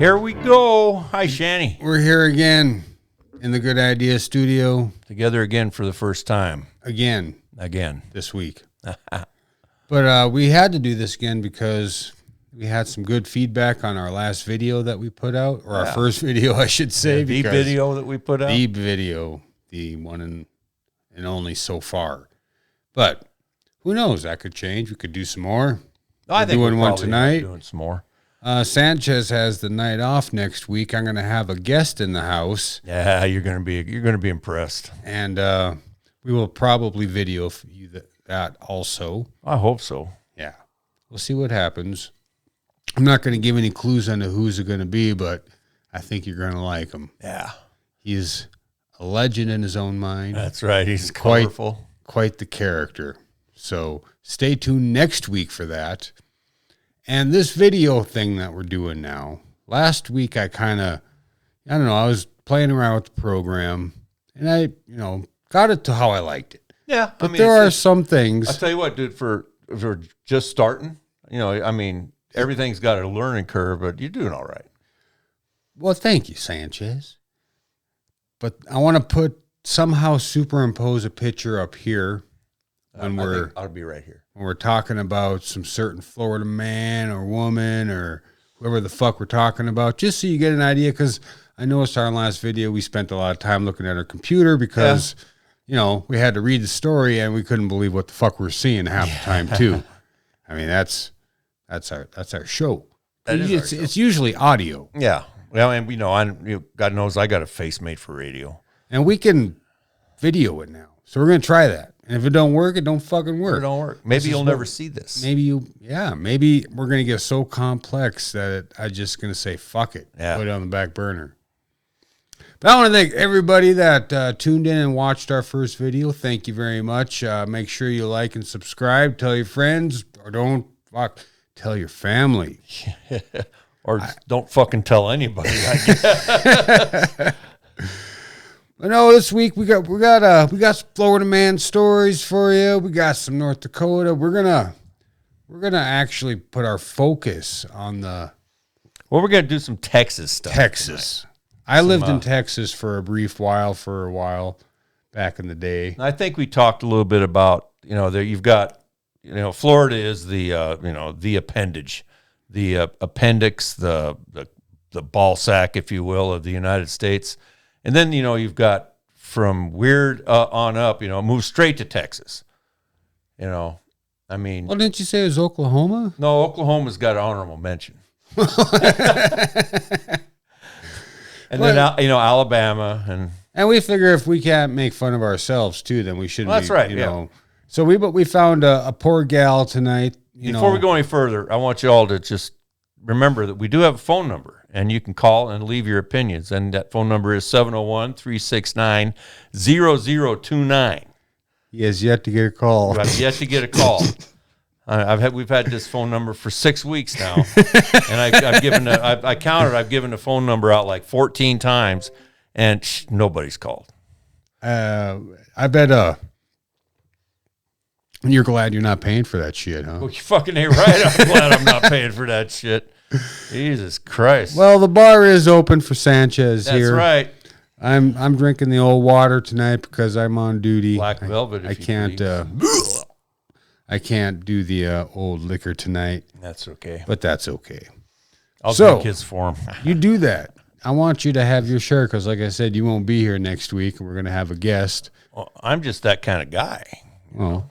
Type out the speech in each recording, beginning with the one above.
Here we go. Hi, Shanny. We're here again in the Good Idea studio. Together again for the first time. Again. This week. But we had to do this again because we had some good feedback on our last video that we put out, or our first video, I should say. The video that we put out? The video, the one and only so far. But who knows? That could change. We could do some more. I think we're doing one tonight. Doing some more. Sanchez has the night off next week. I'm going to have a guest in the house. Yeah, you're going to be impressed. And we will probably video for you that also. I hope so. Yeah. We'll see what happens. I'm not going to give any clues on who's it going to be, but I think you're going to like him. Yeah. He's a legend in his own mind. That's right. He's colorful. Quite the character. So stay tuned next week for that. And this video thing that we're doing now, last week I was playing around with the program, and I, got it to how I liked it. Yeah. But there are some things. I'll tell you what, dude, for just starting, everything's got a learning curve, but you're doing all right. Well, thank you, Sanchez. But I want to somehow superimpose a picture up here when I'll be right here. When we're talking about some certain Florida man or woman or whoever the fuck we're talking about, just so you get an idea, because I noticed our last video, we spent a lot of time looking at our computer because, we had to read the story and we couldn't believe what the fuck we're seeing half the time too. I mean, that's our show. It's usually audio. Yeah. Well, and God knows I got a face made for radio. And we can video it now. So we're going to try that. And if it don't work, it don't fucking work. It don't work. Maybe you'll never see this. Maybe we're going to get so complex that I'm just going to say, fuck it. Yeah. Put it on the back burner. But I want to thank everybody that tuned in and watched our first video. Thank you very much. Make sure you like and subscribe. Tell your friends, or tell your family. Or don't fucking tell anybody. I guess. But no, this week we got some Florida man stories for you. We got some North Dakota. We're gonna actually put our focus on we're gonna do some Texas stuff. Texas. I lived in Texas for a while back in the day. I think we talked a little bit about you've got Florida is the the appendage, the appendix, the ball sack, if you will, of the United States. And then, you've got from weird on up, move straight to Texas. Well, didn't you say it was Oklahoma? No, Oklahoma's got an honorable mention. And then, Alabama. And we figure if we can't make fun of ourselves, too, then we shouldn't that's right, yeah. So we found a poor gal tonight. Before we go any further, I want you all to just remember that we do have a phone number. And you can call and leave your opinions. And that phone number is 701-369-0029. He has yet to get a call. I've yet to get a call. We've had this phone number for 6 weeks now. And I've counted, I've given the phone number out like 14 times, and nobody's called. I bet you're glad you're not paying for that shit, huh? Well, you fucking ain't right. I'm glad I'm not paying for that shit. Jesus Christ. Well, the bar is open for Sanchez here. That's right. I'm drinking the old water tonight because I'm on duty. Black velvet. I can't do the old liquor tonight. That's okay. But that's okay. I'll drink his for him. You do that. I want you to have your share because, like I said, you won't be here next week, and we're going to have a guest. Well, I'm just that kind of guy. Oh.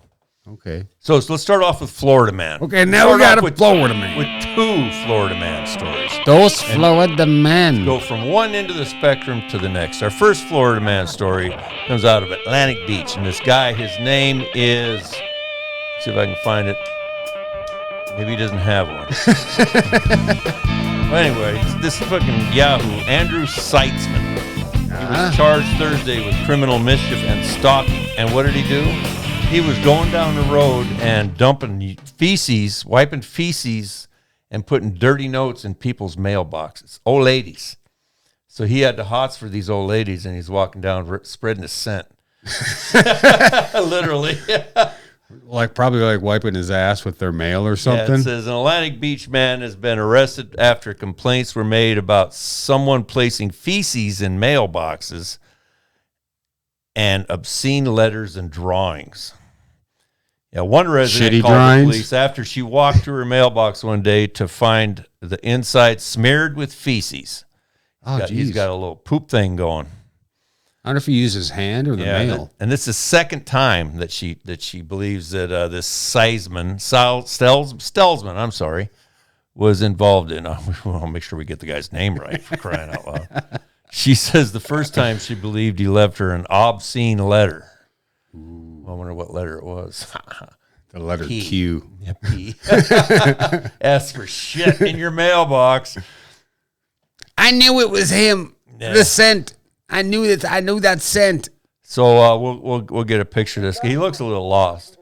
Okay. So let's start off with Florida Man. Okay, now we got a Florida Man. With two Florida Man stories. Those Florida men. Go from one end of the spectrum to the next. Our first Florida Man story comes out of Atlantic Beach. And this guy, his name is, let's see if I can find it. Maybe he doesn't have one. Well, anyway, this fucking Yahoo, Andrew Seitzman. He was charged Thursday with criminal mischief and stalking. And what did he do? He was going down the road and dumping feces, wiping feces, and putting dirty notes in people's mailboxes. Old ladies. So he had the hots for these old ladies, and he's walking down spreading the scent. Literally. Probably like wiping his ass with their mail or something. Yeah, it says an Atlantic Beach man has been arrested after complaints were made about someone placing feces in mailboxes and obscene letters and drawings. Yeah, one resident called the police after she walked to her mailbox one day to find the inside smeared with feces. He's got a little poop thing going. I don't know if he used his hand or the mail. And this is the second time that she believes that this Stelzman, was involved in. I'll make sure we get the guy's name right, for crying out loud. She says the first time she believed he left her an obscene letter. Ooh. I wonder what letter it was. The letter Q. Yeah, P. S for shit in your mailbox. I knew it was him. Yeah. The scent. I knew that scent. So we'll get a picture of this. He looks a little lost.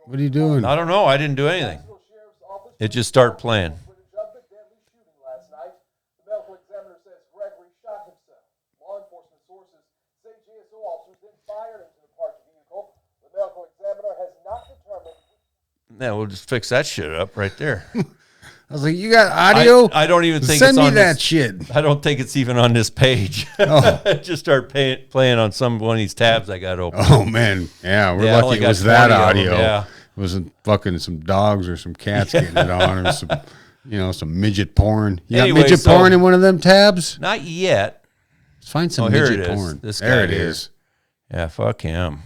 What are you doing? I don't know. I didn't do anything. It just started playing. Yeah, we'll just fix that shit up right there. I was like, you got audio? I don't even think Send it's on me that shit. I don't think it's even on this page. Oh. Just start playing on one of these tabs I got open. Oh, man. Yeah, we're lucky it was that audio. Yeah. It wasn't fucking some dogs or some cats getting it on or some midget porn. You got midget porn in one of them tabs? Not yet. Let's find some midget porn. There it is. Yeah, fuck him.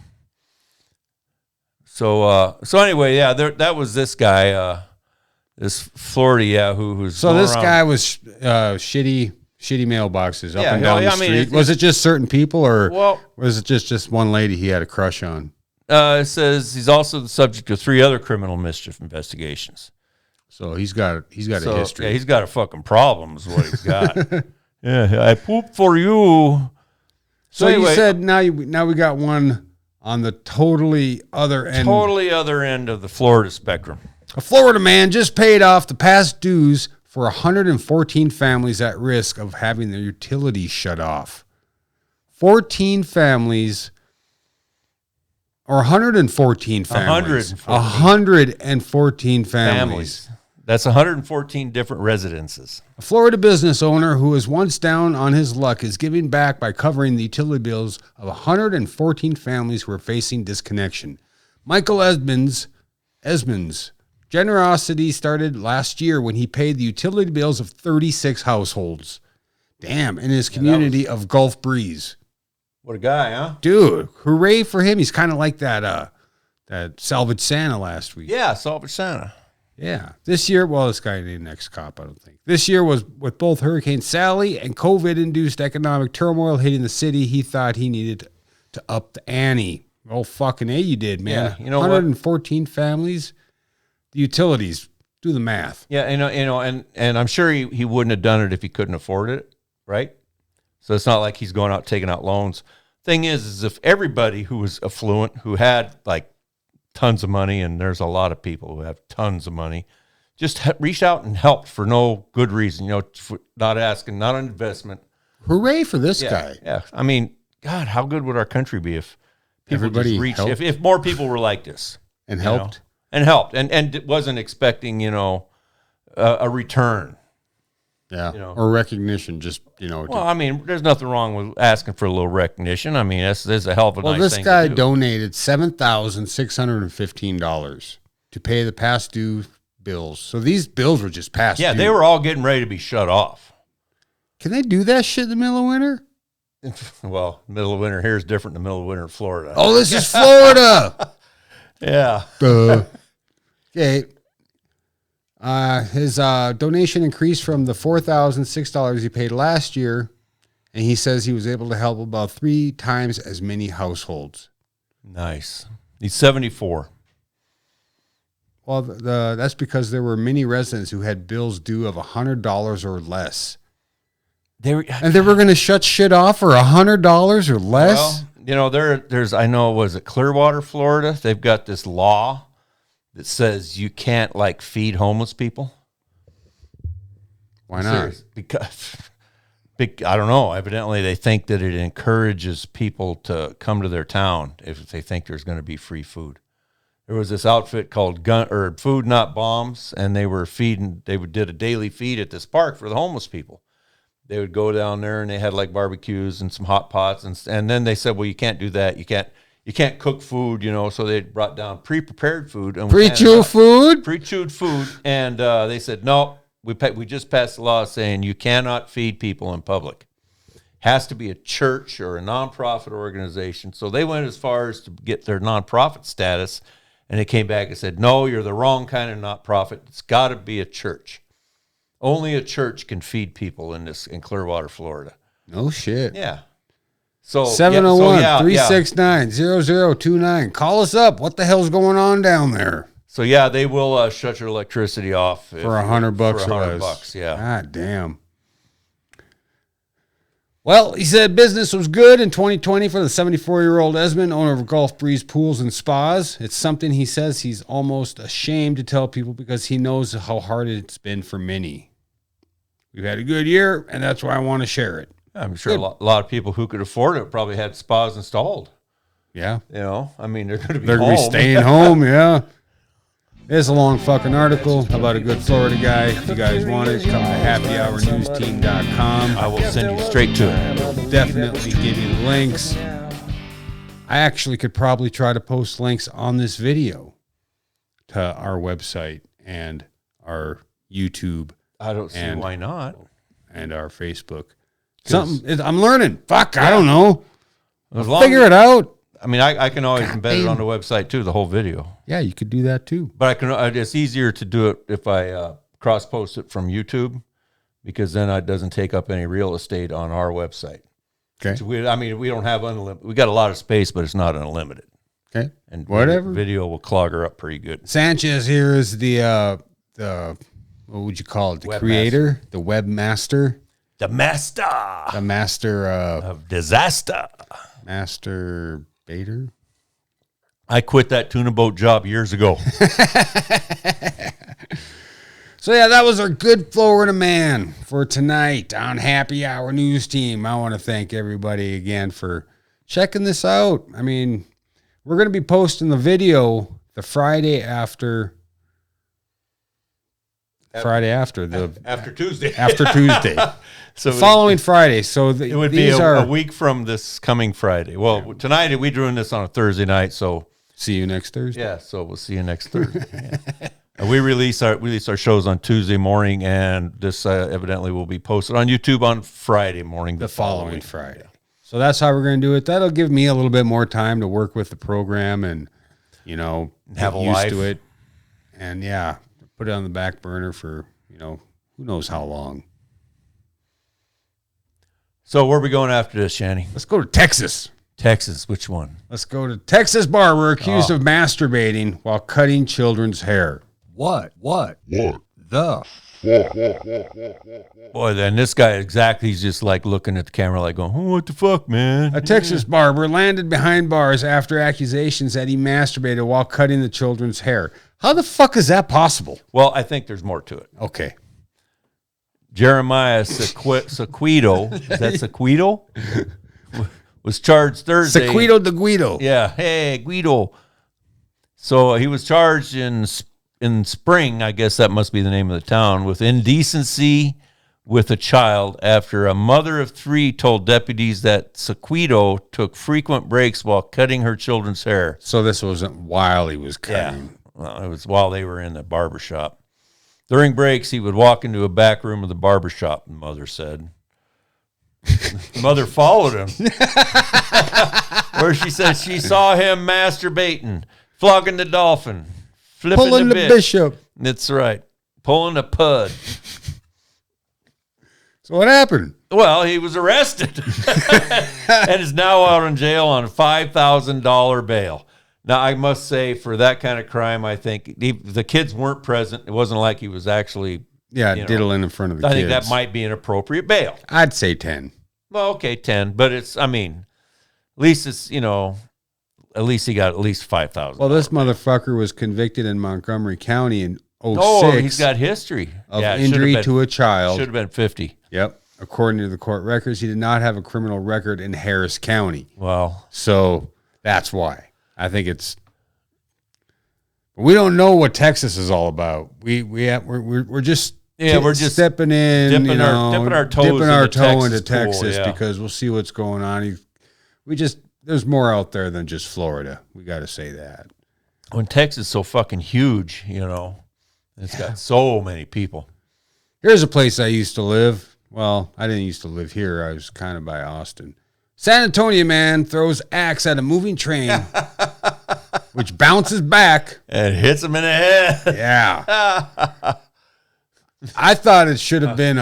So anyway, yeah, that was this guy, this Florida Yahoo who's. So this guy was shitty mailboxes up and down the street. Was it just certain people, or was it just one lady he had a crush on? It says he's also the subject of 3 other criminal mischief investigations. So he's got a history. Yeah, he's got a fucking problem, is what he's got. Yeah, I pooped for you. So anyway, you said now we got one on the totally other end of the Florida spectrum. A Florida man just paid off the past dues for 114 families at risk of having their utilities shut off. 14 families, or 114 families. 114 families. That's 114 different residences. A Florida business owner who was once down on his luck is giving back by covering the utility bills of 114 families who are facing disconnection. Michael Esmond's generosity started last year when he paid the utility bills of 36 households. Damn, in his community of Gulf Breeze. What a guy, huh? Dude, hooray for him. He's kind of like that Salvage Santa last week. Yeah, Salvage Santa. Yeah. This year, this guy ain't an ex-cop, I don't think. This year was with both Hurricane Sally and COVID-induced economic turmoil hitting the city. He thought he needed to up the ante. Oh, fucking A, you did, man. Yeah, you know 114 families. The utilities. Do the math. Yeah, and I'm sure he wouldn't have done it if he couldn't afford it, right? So it's not like he's going out taking out loans. Thing is if everybody who was affluent, who had like tons of money, and there's a lot of people who have tons of money, just reached out and helped for no good reason, for not asking, not an investment. Hooray for this guy. Yeah. I mean, God, how good would our country be if people everybody just reached, if more people were like this. And helped. And helped. And wasn't expecting, a return. Yeah, or recognition, just, Well, I mean, there's nothing wrong with asking for a little recognition. I mean, that's a hell of a nice thing to do. Well, this guy donated $7,615 to pay the past due bills. So these bills were just past due. Yeah, they were all getting ready to be shut off. Can they do that shit in the middle of winter? Well, middle of winter here is different than the middle of winter in Florida. Oh, this is Florida. Yeah. Okay. His donation increased from the $4,006 he paid last year, and he says he was able to help about 3 times as many households. Nice. He's 74. Well, that's because there were many residents who had bills due of $100 or less. They were going to shut shit off for $100 or less? Well, there's, I know, was it Clearwater, Florida? They've got this law that says you can't I don't know. Evidently, they think that it encourages people to come to their town if they think there's going to be free food. There was this outfit called Food Not Bombs, and they were feeding. Did a daily feed at this park for the homeless people. They would go down there and they had like barbecues and some hot pots, and then they said, well, you can't do that. You can't cook food, So they brought down pre-prepared food and pre-chewed food, and they said no. We just passed a law saying you cannot feed people in public. Has to be a church or a nonprofit organization. So they went as far as to get their nonprofit status, and they came back and said, no, you're the wrong kind of nonprofit. It's got to be a church. Only a church can feed people in Clearwater, Florida. No shit. Yeah. So 701-369-0029. Call us up. What the hell's going on down there? So yeah, they will shut your electricity off for $100 for $100. Yeah. God damn. Well, he said business was good in 2020 for the 74-year-old Esmond, owner of Gulf Breeze Pools and Spas. It's something he says he's almost ashamed to tell people because he knows how hard it's been for many. We've had a good year, and that's why I want to share it. I'm sure a lot of people who could afford it probably had spas installed. Yeah. They're going to be They're staying home, yeah. It's a long fucking article about a good Florida guy. If you guys want it, come to happyhournewsteam.com. I will send you straight to it. I'll definitely give you the links. I actually could probably try to post links on this video to our website and our YouTube. I don't see why not. And our Facebook. I'm learning. Fuck, I don't know. Figure it out. I mean, I can always embed it on the website too, the whole video. Yeah, you could do that too. But it's easier to do it if I cross post it from YouTube, because then it doesn't take up any real estate on our website. Okay. So we don't have unlimited. We got a lot of space, but it's not unlimited. Okay. And whatever. Video will clog her up pretty good. Sanchez here is the what would you call it? The creator, the webmaster. The master. The master of disaster. Master Bader. I quit that tuna boat job years ago. So yeah, that was our good Florida man for tonight on Happy Hour News Team. I want to thank everybody again for checking this out. I mean, we're going to be posting the video the Friday after Tuesday. After Tuesday. So following Friday. So it would be a week from this coming Friday. Well, tonight we're doing this on a Thursday night, so see you next Thursday. Yeah, so we'll see you next Thursday. Yeah. We release our shows on Tuesday morning, and this evidently will be posted on YouTube on Friday morning. The following Friday. Yeah. So that's how we're going to do it. That'll give me a little bit more time to work with the program and have used to it. And yeah, put it on the back burner for who knows how long. So where are we going after this, Shanny? Let's go to Texas. Texas, which one? Let's go to Texas barber accused of masturbating while cutting children's hair. What? The? Boy, then this guy he's just like looking at the camera like going, oh, what the fuck, man? A Texas barber landed behind bars after accusations that he masturbated while cutting the children's hair. How the fuck is that possible? Well, I think there's more to it. Okay. Jeremiah Sequito, is that Sequito? Was charged Thursday. Sequito de Guido. Yeah, hey, Guido. So he was charged in Spring, I guess that must be the name of the town, with indecency with a child after a mother of 3 told deputies that Sequito took frequent breaks while cutting her children's hair. So this wasn't while he was cutting. Yeah, well, it was while they were in the barber shop. During breaks, he would walk into a back room of the barber shop, the mother said. The mother followed him. Where she said she saw him masturbating, flogging the dolphin, pulling the bishop. That's right. Pulling a pud. So what happened? Well, he was arrested and is now out in jail on a $5,000 bail. Now, I must say, for that kind of crime, I think the kids weren't present. It wasn't like he was actually... diddling in front of the kids. I think that might be an appropriate bail. I'd say 10. Well, okay, 10. But at least it's, at least he got at least $5,000. Well, this motherfucker was convicted in Montgomery County in 2006. Oh, he's got history. Of injury to a child. Should have been 50. Yep. according to the court records, he did not have a criminal record in Harris County. Well, So that's why. I think it's. We don't know what Texas is all about. We're just we're just stepping in, dipping our toe into Texas pool, because we'll see what's going on. There's more out there than just Florida. We got to say that. When Texas is so fucking huge, it's got so many people. Here's a place I used to live. Well, I didn't used to live here. I was kind of by Austin. San Antonio man throws axe at a moving train, which bounces back and hits him in the head. Yeah. I thought it should have been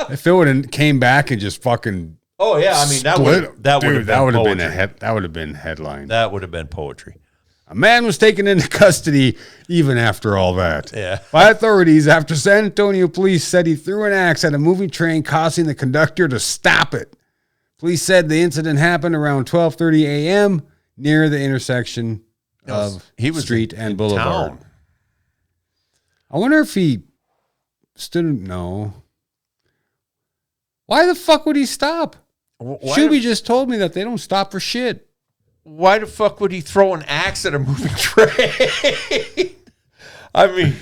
if it would have came back and just fucking. Oh yeah, I mean that would have been headline. That would have been poetry. A man was taken into custody even after all that. Yeah. By authorities after San Antonio police said he threw an axe at a moving train, causing the conductor to stop it. Police said the incident happened around 12:30 a.m. near the intersection of Street and Boulevard. Town. I wonder if he no. Why the fuck would he stop? Shuby just told me that they don't stop for shit. Why the fuck would he throw an axe at a moving train? I mean,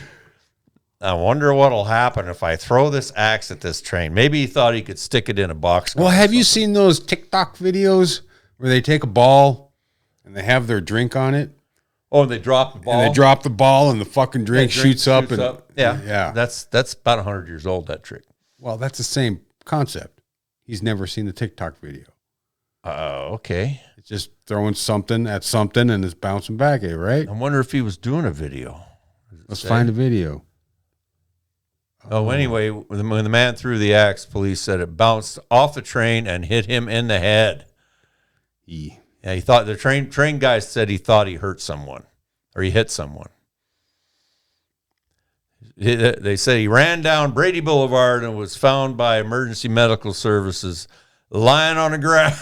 I wonder what'll happen if I throw this axe at this train. Maybe he thought he could stick it in a box. Well, have you seen those TikTok videos where they take a ball and they have their drink on it? Oh, and they drop the ball? And they drop the ball and the fucking drink shoots up. Yeah. That's about 100 years old, that trick. Well, that's the same concept. He's never seen the TikTok video. Okay. It's just throwing something at something and it's bouncing back, right? I wonder if he was doing a video. Let's find a video. Oh, anyway, when the man threw the axe, police said it bounced off the train and hit him in the head. He thought the train guy said he thought he hurt someone or he hit someone. They said he ran down Brady Boulevard and was found by emergency medical services lying on the ground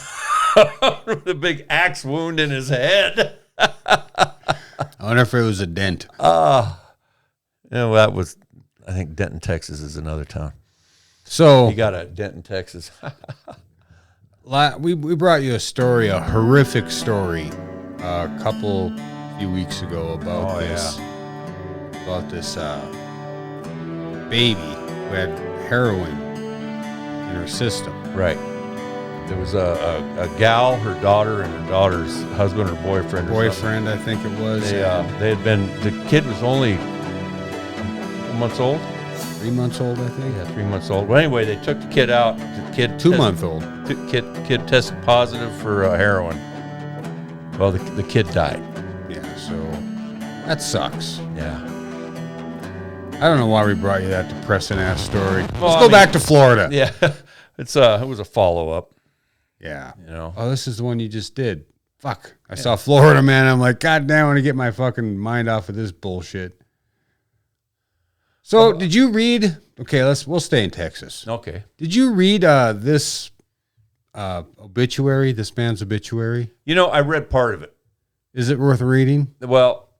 with a big axe wound in his head. I wonder if it was a dent. That was, I think Denton, Texas is another town. So you got a Denton, Texas. we brought you a horrific story, few weeks ago about this baby who had heroin in her system. Right. There was a gal, her daughter, and her daughter's husband or boyfriend. I think it was. They had been. The kid was only months old. 3 months old, I think. Yeah, 3 months old. Well, anyway, they took the kid out. The kid 2 month old. Kid tested positive for heroin. Well, the kid died. Yeah, so that sucks. Yeah. I don't know why we brought you that depressing ass story. Let's go back to Florida. Yeah, it was a follow up. Yeah. Oh, this is the one you just did. Fuck. I saw Florida, man. I'm like, God damn, I want to get my fucking mind off of this bullshit. So, did you read? Okay, we'll stay in Texas. Okay. Did you read this obituary? This man's obituary. I read part of it. Is it worth reading? Well,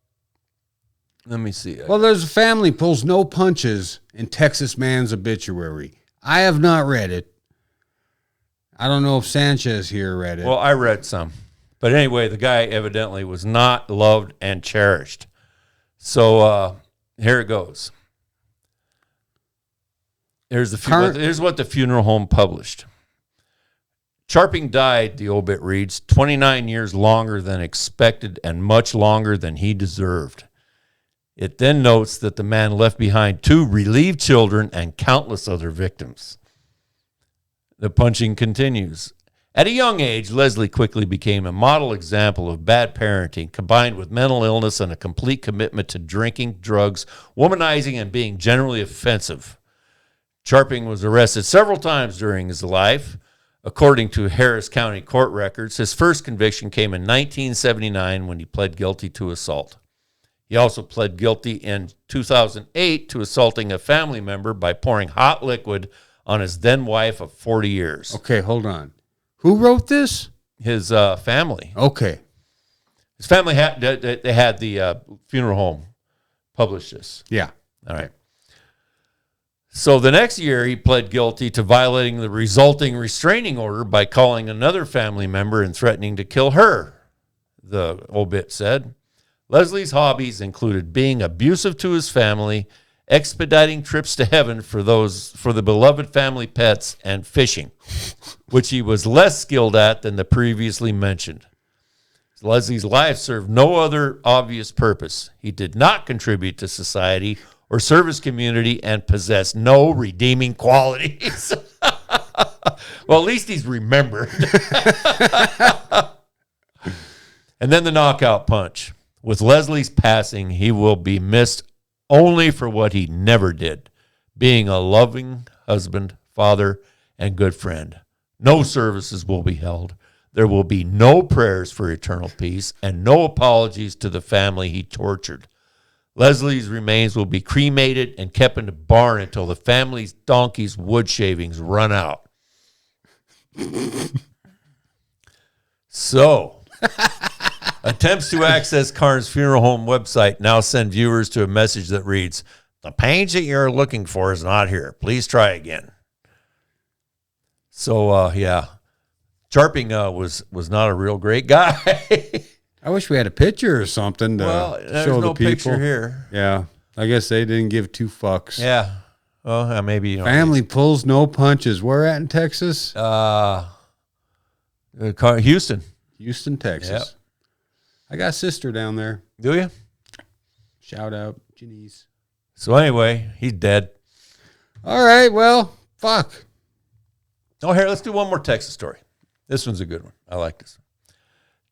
let me see. Well, there's a family pulls no punches in Texas man's obituary. I have not read it. I don't know if Sanchez here read it. Well, I read some. But anyway, the guy evidently was not loved and cherished. So here it goes. Here's what the funeral home published. Charping died, the obit reads, 29 years longer than expected and much longer than he deserved. It then notes that the man left behind 2 relieved children and countless other victims. The punching continues. At a young age, Leslie quickly became a model example of bad parenting, combined with mental illness and a complete commitment to drinking, drugs, womanizing, and being generally offensive. Charping was arrested several times during his life. According to Harris County court records, his first conviction came in 1979 when he pled guilty to assault. He also pled guilty in 2008 to assaulting a family member by pouring hot liquid on his then wife of 40 years. Okay, hold on. Who wrote this? His family. Okay. His family had the funeral home publish this. Yeah. All right. So the next year, he pled guilty to violating the resulting restraining order by calling another family member and threatening to kill her, the obit said. Leslie's hobbies included being abusive to his family, expediting trips to heaven for the beloved family pets, and fishing, which he was less skilled at than the previously mentioned. Leslie's life served no other obvious purpose. He did not contribute to society or serve his community and possess no redeeming qualities. Well, at least he's remembered. And then the knockout punch. With Leslie's passing, he will be missed only for what he never did, being a loving husband, father, and good friend. No services will be held. There will be no prayers for eternal peace and no apologies to the family he tortured. Leslie's remains will be cremated and kept in the barn until the family's donkey's wood shavings run out. So, attempts to access Carnes Funeral Home website now send viewers to a message that reads, "The page that you're looking for is not here. Please try again." So, yeah, Charping was not a real great guy. I wish we had a picture or something to there's show no the people. picture here. Yeah, I guess they didn't give two fucks. Yeah. Well, maybe. Family pulls no punches. Where at in Texas? Houston. Houston, Texas. Yep. I got a sister down there. Do you? Shout out, Janice. So anyway, he's dead. All right, well, fuck. Oh, here, let's do one more Texas story. This one's a good one. I like this one.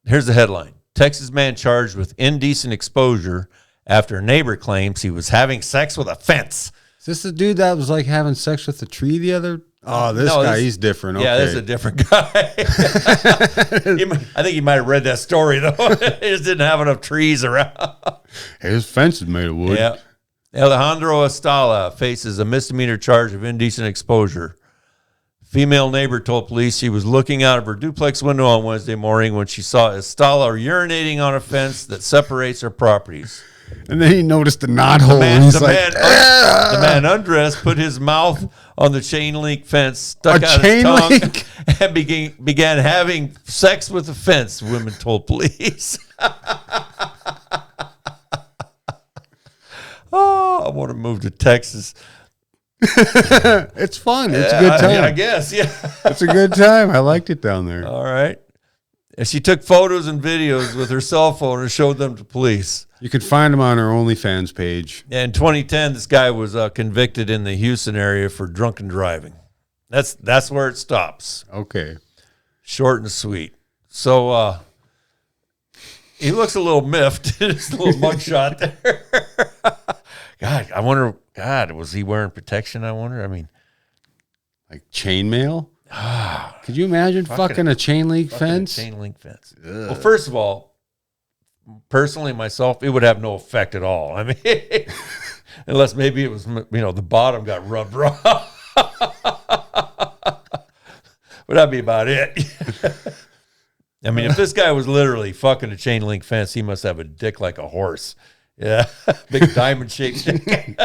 Here's the headline. Texas man charged with indecent exposure after a neighbor claims he was having sex with a fence. Is this the dude that was like having sex with the tree the other? Oh, this guy, he's different. Yeah, okay. this is a different guy. I think he might have read that story, though. He just didn't have enough trees around. His fence is made of wood. Yeah. Alejandro Estala faces a misdemeanor charge of indecent exposure. Female neighbor told police she was looking out of her duplex window on Wednesday morning when she saw Estala urinating on a fence that separates her properties. And then he noticed the knot hole. The man undressed, put his mouth on the chain link fence, stuck out his tongue, and began having sex with the fence, women told police. Oh, I want to move to Texas. It's fun. It's a good time. I guess, yeah. It's a good time. I liked it down there. All right. And she took photos and videos with her cell phone and showed them to police. You can find them on her OnlyFans page. In 2010, this guy was convicted in the Houston area for drunken driving. That's where it stops. Okay. Short and sweet. So he looks a little miffed. Just a little mugshot there. God, I wonder. God, was he wearing protection? I wonder. I mean, like chainmail. Could you imagine fucking a chain link fence? Chain link fence. Ugh. Well, first of all, personally, myself, it would have no effect at all. I mean, unless maybe it was, the bottom got rubbed raw. But that'd be about it. I mean, if this guy was literally fucking a chain link fence, he must have a dick like a horse. Yeah, big diamond-shaped dick.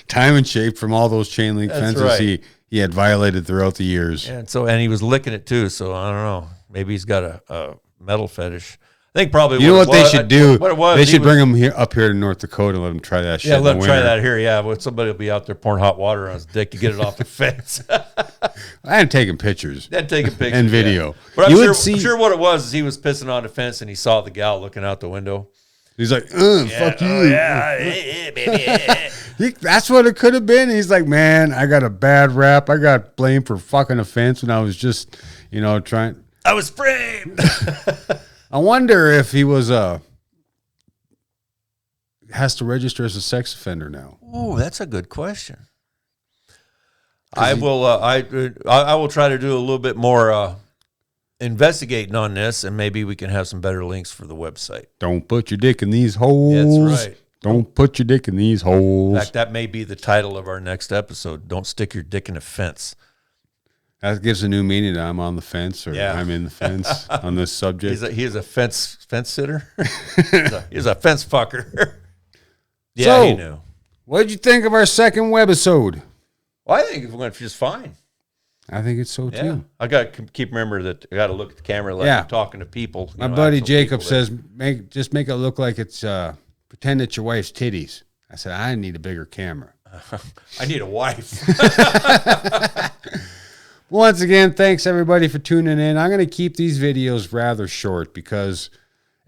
Diamond-shaped from all those chain link fences right. he had violated throughout the years. And he was licking it too, so I don't know. Maybe he's got a metal fetish. I think probably you know what they should do? What it was, they should bring him up here to North Dakota and let him try that shit. Yeah, let him try that here. Yeah, well, somebody will be out there pouring hot water on his dick to get it off the fence. And taking pictures. And taking pictures. And video. Yeah. But I'm sure what it was is he was pissing on the fence and he saw the gal looking out the window. He's like, fuck you. Yeah, that's what it could have been. He's like, man, I got a bad rap. I got blamed for fucking a fence when I was just, trying. I was framed. I wonder if he was has to register as a sex offender now. Oh, that's a good question. I will try to do a little bit more investigating on this, and maybe we can have some better links for the website. Don't put your dick in these holes. That's right. Don't put your dick in these holes. In fact, that may be the title of our next episode. Don't stick your dick in a fence. That gives a new meaning to I'm on the fence or I'm in the fence on this subject. He is a fence sitter. he's a fence fucker. Yeah, so, he knew. What did you think of our second webisode? Well, I think it went just fine. I think it's so Yeah. too. I got to keep remember that I got to look at the camera like I'm talking to people. My buddy Jacob says, just make it look like it's pretend it's your wife's titties. I said, I need a bigger camera. I need a wife. Once again, thanks everybody for tuning in. I'm going to keep these videos rather short because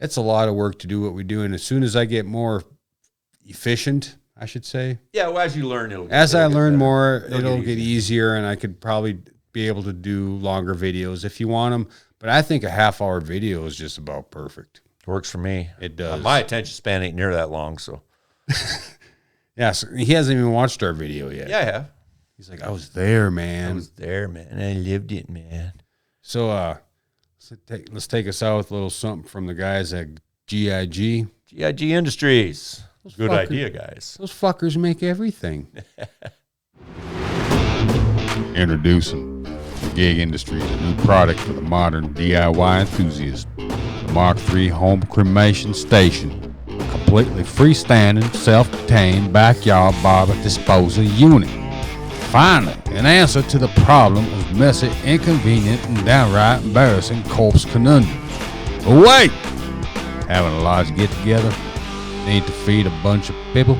it's a lot of work to do what we do. And as soon as I get more efficient, I should say. Yeah, well, as you learn, I learn more, it'll get easier, and I could probably be able to do longer videos if you want them. But I think a half-hour video is just about perfect. Works for me. It does. My attention span ain't near that long, so. Yeah, so he hasn't even watched our video yet. Yeah, I have. He's like, I was there, man. I was there, man. I lived it, man. So let's take us out with a little something from the guys at GIG. GIG Industries. Good idea, guys. Those fuckers make everything. Introducing the Gig Industries, a new product for the modern DIY enthusiast. The Mark III Home Cremation Station. A completely freestanding, self-contained backyard barber disposal unit. Finally, an answer to the problem of messy, inconvenient, and downright embarrassing corpse conundrums. But wait! Having a large get-together? Need to feed a bunch of people?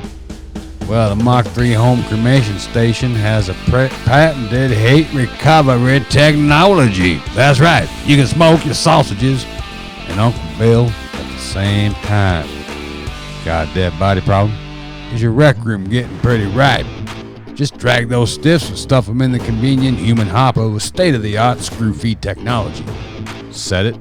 Well, the Mark III Home Cremation Station has a patented heat recovery technology. That's right, you can smoke your sausages and Uncle Bill at the same time. Got a dead body problem? Is your rec room getting pretty ripe? Just drag those stiffs and stuff them in the convenient human hopper with state-of-the-art screw-feed technology. Set it,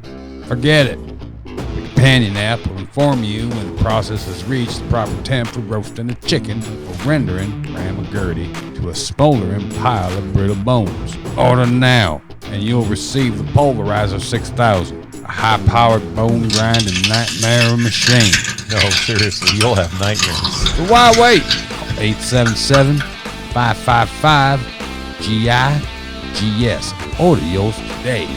forget it. The companion app will inform you when the process has reached the proper temp for roasting a chicken or rendering ram or gurdy to a smoldering pile of brittle bones. Order now, and you'll receive the Pulverizer 6000, a high-powered bone-grinding nightmare machine. No, seriously, you'll have nightmares. So why wait? 877-555-GIGS. Order yours today.